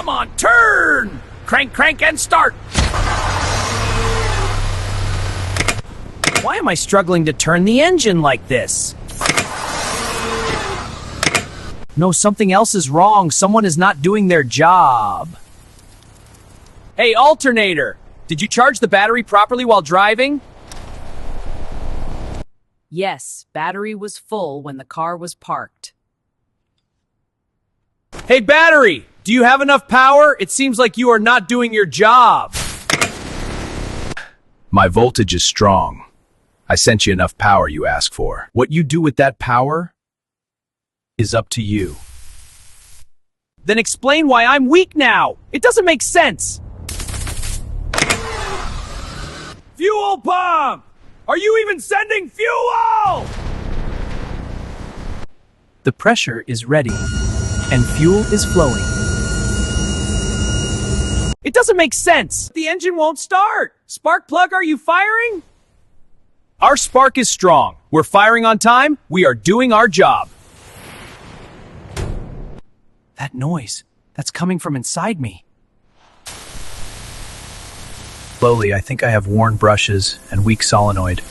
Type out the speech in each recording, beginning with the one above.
Come on, turn! Crank, crank, and start! Why am I struggling to turn the engine like this? No, something else is wrong. Someone is not doing their job. Hey, Alternator! Did you charge the battery properly while driving? Yes, battery was full when the car was parked. Hey, battery! Do you have enough power? It seems like you are not doing your job. My voltage is strong. I sent you enough power you asked for. What you do with that power is up to you. Then explain why I'm weak now. It doesn't make sense. Fuel pump! Are you even sending fuel? The pressure is ready, and fuel is flowing. It doesn't make sense. The engine won't start. Spark plug, are you firing? Our spark is strong. We're firing on time. We are doing our job. That noise, that's coming from inside me. Slowly, I think I have worn brushes and weak solenoid.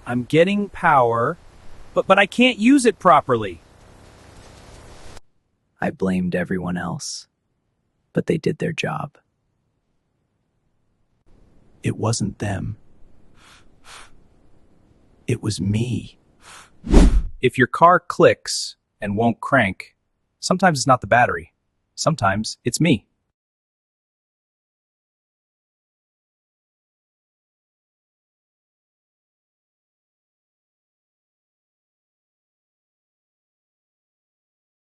I'm getting power, but I can't use it properly. I blamed everyone else, but they did their job. It wasn't them. It was me. If your car clicks and won't crank, sometimes it's not the battery. Sometimes it's me.